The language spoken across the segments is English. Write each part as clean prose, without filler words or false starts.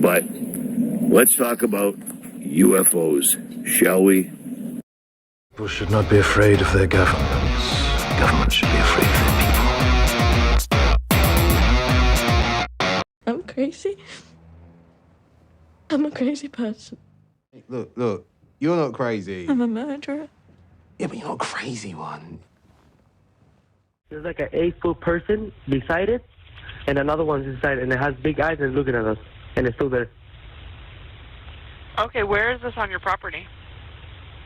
But let's talk about UFOs, shall we? People should not be afraid of their governments. Governments should be afraid of their people. I'm crazy. I'm a crazy person. Look, you're not crazy. I'm a murderer. Yeah, but you're not a crazy one. There's like an 8-foot person beside it, and another one's inside, and it has big eyes and it's looking at us, and it's still there. Okay, where is this on your property?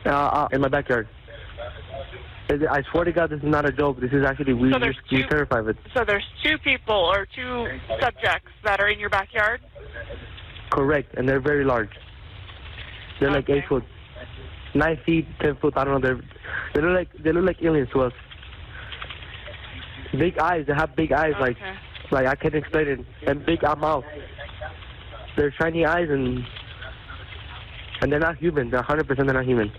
In my backyard. I swear to God, this is not a joke. This is actually, we're terrified of it. So there's two people or two subjects that are in your backyard? Correct, and they're very large. They're like 8 foot, 9 feet, 10 foot. I don't know. They look like aliens to us. Big eyes. They have big eyes, like I can't explain it. And big mouth. They're shiny eyes, and they're not human. They're 100% they're not human.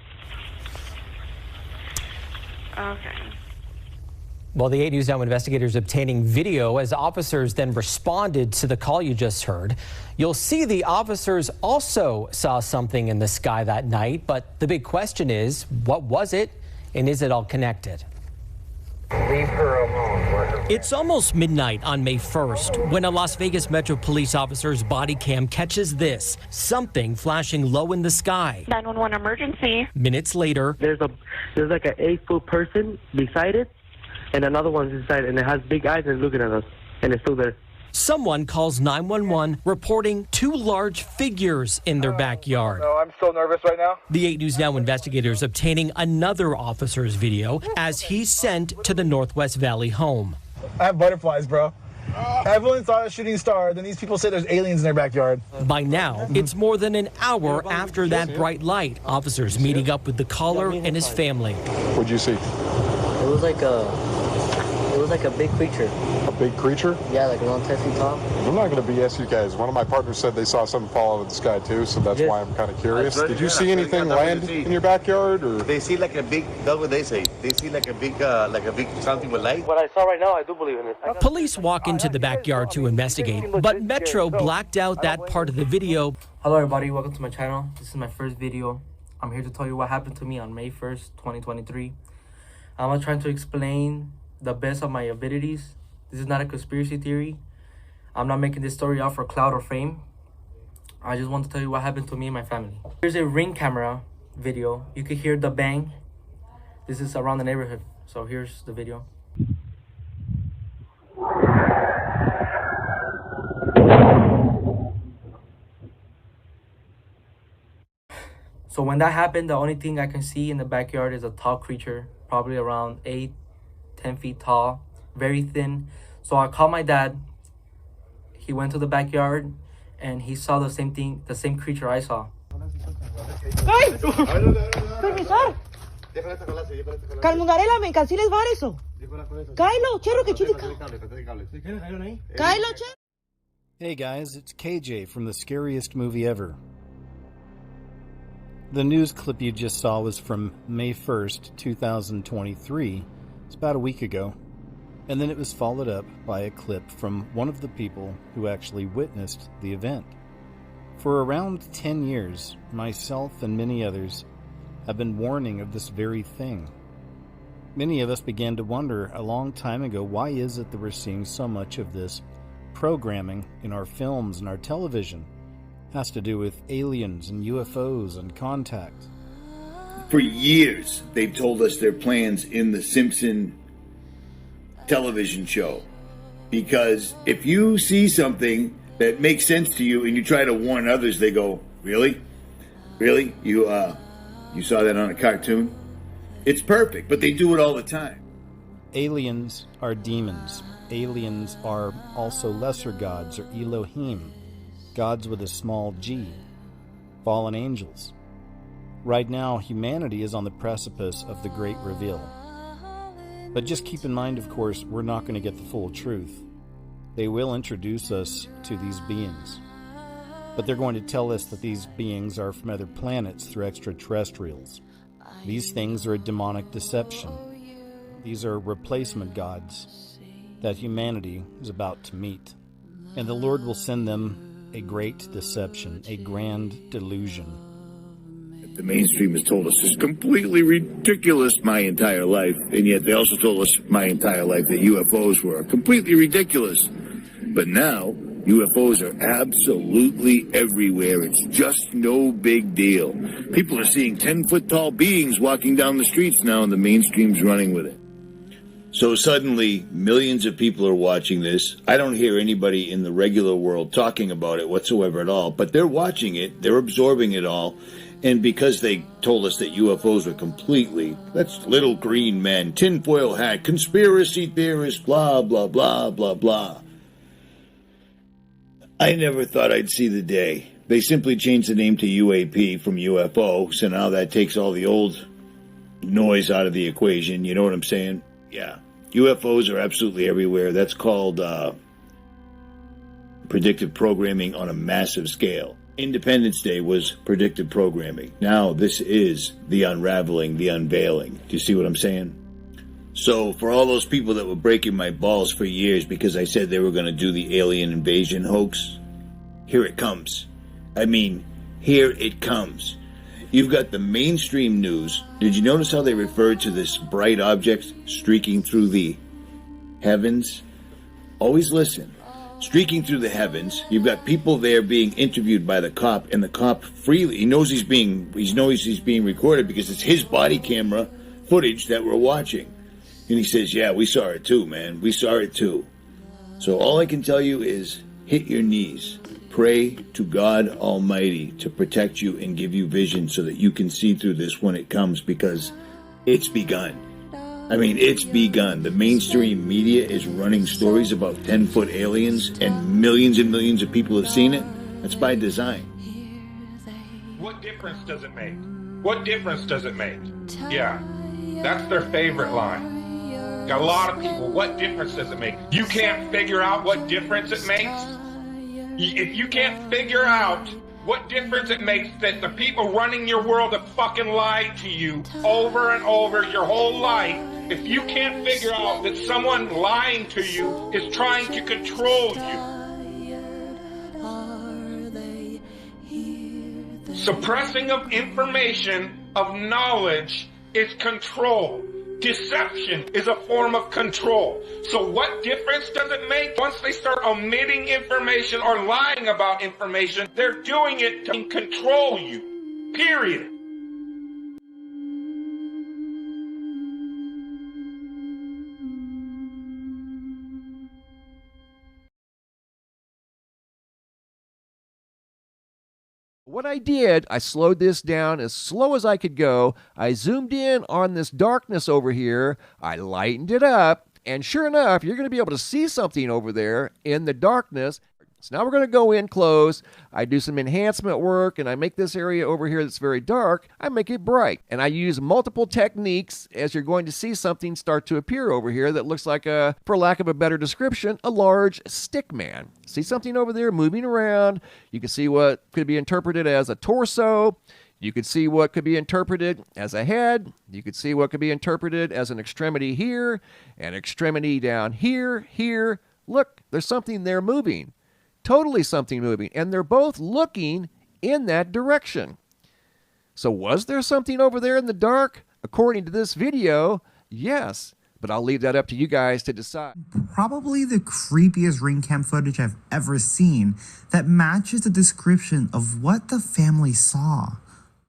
Okay. Well, the 8 News Now investigators obtaining video as officers then responded to the call you just heard. You'll see the officers also saw something in the sky that night, but the big question is, what was it, and is it all connected? Leave her alone. It's almost midnight on May 1st when a Las Vegas Metro Police officer's body cam catches this, something flashing low in the sky. 911 emergency. Minutes later, there's like an 8-foot person beside it, and another one's inside, and it has big eyes and it's looking at us, and it's still there. Someone calls 911 reporting 2 large figures in their backyard. No, I'm so nervous right now. The 8 News Now investigators obtaining another officer's video as he's sent to the Northwest Valley home. I have butterflies, bro. Everyone saw a shooting star, then these people say there's aliens in their backyard. By now, it's more than an hour after that bright light. Officers meeting up with the caller and his family. What'd you see? It was like a big creature. A big creature? Yeah, like around 10 feet tall. I'm not going to BS you guys. One of my partners said they saw something fall out of the sky too, so that's why I'm kind of curious. Did you see anything land in your backyard, or? They see like a big, that's what they say. They see like a big something with light. What I saw right now, I do believe in it. Police walk into the backyard to investigate, but Metro blacked out that part of the video. Hello everybody, welcome to my channel. This is my first video. I'm here to tell you what happened to me on May 1st, 2023. I'm trying to explain the best of my abilities. This is not a conspiracy theory. I'm not making this story out for clout or fame. I just want to tell you what happened to me and my family. Here's a Ring camera video. You can hear the bang. This is around the neighborhood. So here's the video. So when that happened, the only thing I can see in the backyard is a tall creature, probably around 8-10 feet tall, very thin. So I called my dad. He went to the backyard and he saw the same thing, the same creature I saw. ¡Ay! ¡Permisar! Calmungarela, me canceles var eso. Kylo, cherro que chile. Kylo, cherro. Hey guys, it's KJ from The Scariest Movie Ever. The news clip you just saw was from May 1st, 2023. It's about a week ago. And then it was followed up by a clip from one of the people who actually witnessed the event. For around 10 years, myself and many others have been warning of this very thing. Many of us began to wonder a long time ago, why is it that we're seeing so much of this programming in our films and our television? It has to do with aliens and UFOs and contact. For years, they've told us their plans in the Simpson television show. Because if you see something that makes sense to you and you try to warn others, they go, really? Really? You saw that on a cartoon? It's perfect, but they do it all the time. Aliens are demons. Aliens are also lesser gods, or Elohim, gods with a small g, fallen angels. Right now, humanity is on the precipice of the great reveal. But just keep in mind, of course, we're not going to get the full truth. They will introduce us to these beings. But they're going to tell us that these beings are from other planets through extraterrestrials. These things are a demonic deception. These are replacement gods that humanity is about to meet. And the Lord will send them A great deception, a grand delusion. The mainstream has told us is completely ridiculous my entire life, and yet they also told us my entire life that UFOs were completely ridiculous. But now, UFOs are absolutely everywhere. It's just no big deal. People are seeing 10-foot-tall beings walking down the streets now, and the mainstream's running with it. So suddenly, millions of people are watching this. I don't hear anybody in the regular world talking about it whatsoever at all, but they're watching it, they're absorbing it all, and because they told us that UFOs were completely, that's little green men, tinfoil hat, conspiracy theorists, blah, blah, blah, blah, blah. I never thought I'd see the day. They simply changed the name to UAP from UFO, so now that takes all the old noise out of the equation, you know what I'm saying? Yeah, UFOs are absolutely everywhere. That's called predictive programming on a massive scale. Independence Day was predictive programming. Now this is the unraveling, the unveiling. Do you see what I'm saying? So for all those people that were breaking my balls for years because I said they were going to do the alien invasion hoax, here it comes. I mean, here it comes. You've got the mainstream news. Did you notice how they referred to this bright object streaking through the heavens? Always listen. Streaking through the heavens, you've got people there being interviewed by the cop, and the cop freely, he knows he's being recorded because it's his body camera footage that we're watching. And he says, yeah, we saw it too, man. We saw it too. So all I can tell you is hit your knees. Pray to God Almighty to protect you and give you vision so that you can see through this when it comes, because it's begun. I mean, it's begun. The mainstream media is running stories about 10-foot aliens, and millions of people have seen it. That's by design. What difference does it make? What difference does it make? Yeah, that's their favorite line. Got a lot of people. What difference does it make? You can't figure out what difference it makes? If you can't figure out what difference it makes that the people running your world have fucking lied to you over and over your whole life, if you can't figure out that someone lying to you is trying to control you, suppressing of information, of knowledge, is control. Deception is a form of control. So what difference does it make? Once they start omitting information or lying about information, they're doing it to control you. Period. What I did, I slowed this down as slow as I could go. I zoomed in on this darkness over here. I lightened it up. And sure enough, you're going to be able to see something over there in the darkness. So now we're going to go in close. I do some enhancement work, and I make this area over here that's very dark, I make it bright. And I use multiple techniques as you're going to see something start to appear over here that looks like a, for lack of a better description, a large stick man. See something over there moving around. You can see what could be interpreted as a torso. You could see what could be interpreted as a head. You could see what could be interpreted as an extremity here, an extremity down here, here. Look, there's something there moving. Totally something moving, and they're both looking in that direction. So was there something over there in the dark? According to this video, yes, but I'll leave that up to you guys to decide. Probably the creepiest ring cam footage I've ever seen that matches the description of what the family saw.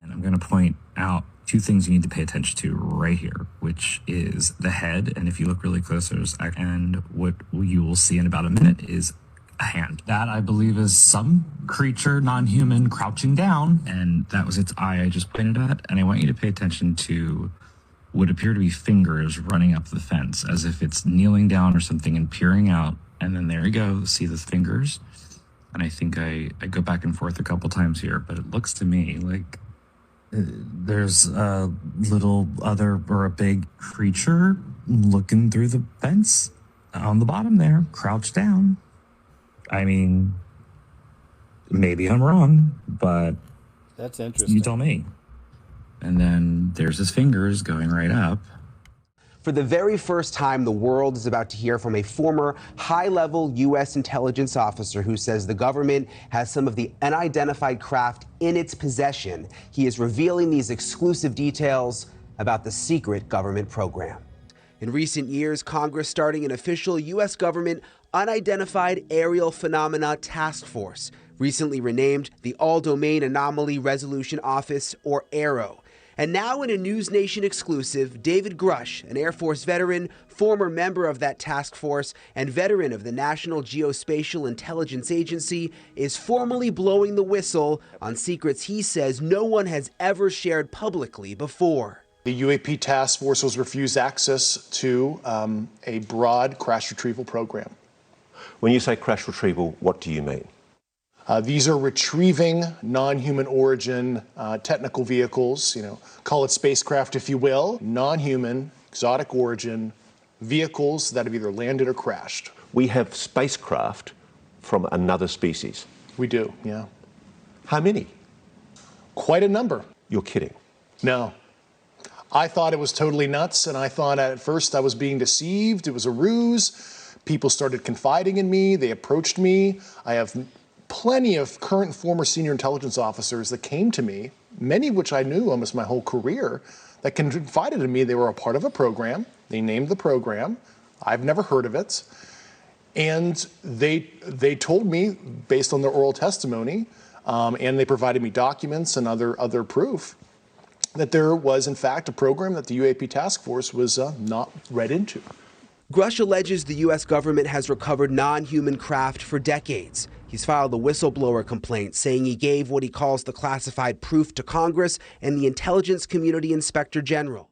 And I'm going to point out two things you need to pay attention to right here, which is the head, and if you look really close, and what you will see in about a minute is a hand. That, I believe, is some creature, non-human, crouching down, and that was its eye I just pointed at. And I want you to pay attention to what appear to be fingers running up the fence, as if it's kneeling down or something and peering out. And then there you go, see the fingers. And I think I go back and forth a couple times here, but it looks to me like there's a little other or a big creature looking through the fence on the bottom there, crouched down. I mean, maybe I'm wrong, but that's interesting. You tell me. And then there's his fingers going right up. For the very first time, the world is about to hear from a former high-level U.S. intelligence officer who says the government has some of the unidentified craft in its possession. He is revealing these exclusive details about the secret government program. In recent years, Congress starting an official U.S. government Unidentified Aerial Phenomena Task Force, recently renamed the All-Domain Anomaly Resolution Office, or AARO. And now in a News Nation exclusive, David Grush, an Air Force veteran, former member of that task force, and veteran of the National Geospatial Intelligence Agency, is formally blowing the whistle on secrets he says no one has ever shared publicly before. The UAP task force was refused access to a broad crash retrieval program. When you say crash retrieval, what do you mean? These are retrieving non-human origin technical vehicles, call it spacecraft if you will, non-human, exotic origin vehicles that have either landed or crashed. We have spacecraft from another species. We do, yeah. How many? Quite a number. You're kidding. No. I thought it was totally nuts, and I thought at first I was being deceived. It was a ruse. People started confiding in me. They approached me. I have plenty of current and former senior intelligence officers that came to me, many of which I knew almost my whole career, that confided in me they were a part of a program. They named the program. I've never heard of it. And they told me, based on their oral testimony, and they provided me documents and other proof, that there was, in fact, a program that the UAP task force was not read into. Grush alleges the U.S. government has recovered non-human craft for decades. He's filed a whistleblower complaint saying he gave what he calls the classified proof to Congress and the Intelligence Community Inspector General.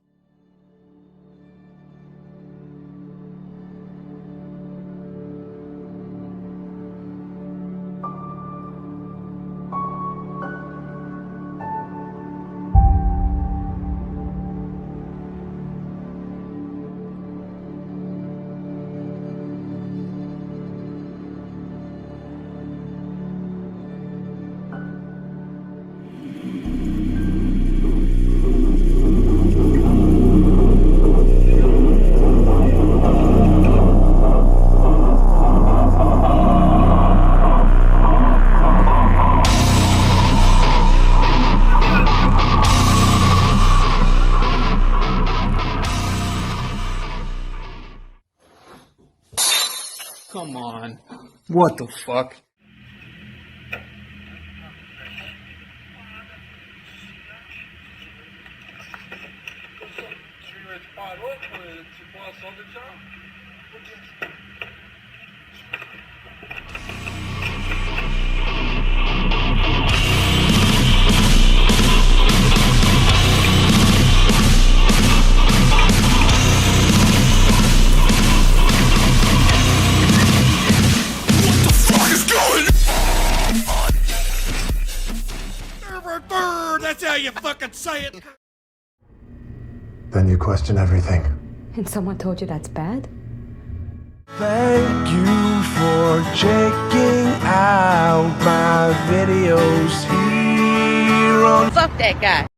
Come on. What the fuck? That's how you fucking say it. Then you question everything. And someone told you that's bad? Thank you for checking out my videos here on Fuck that guy.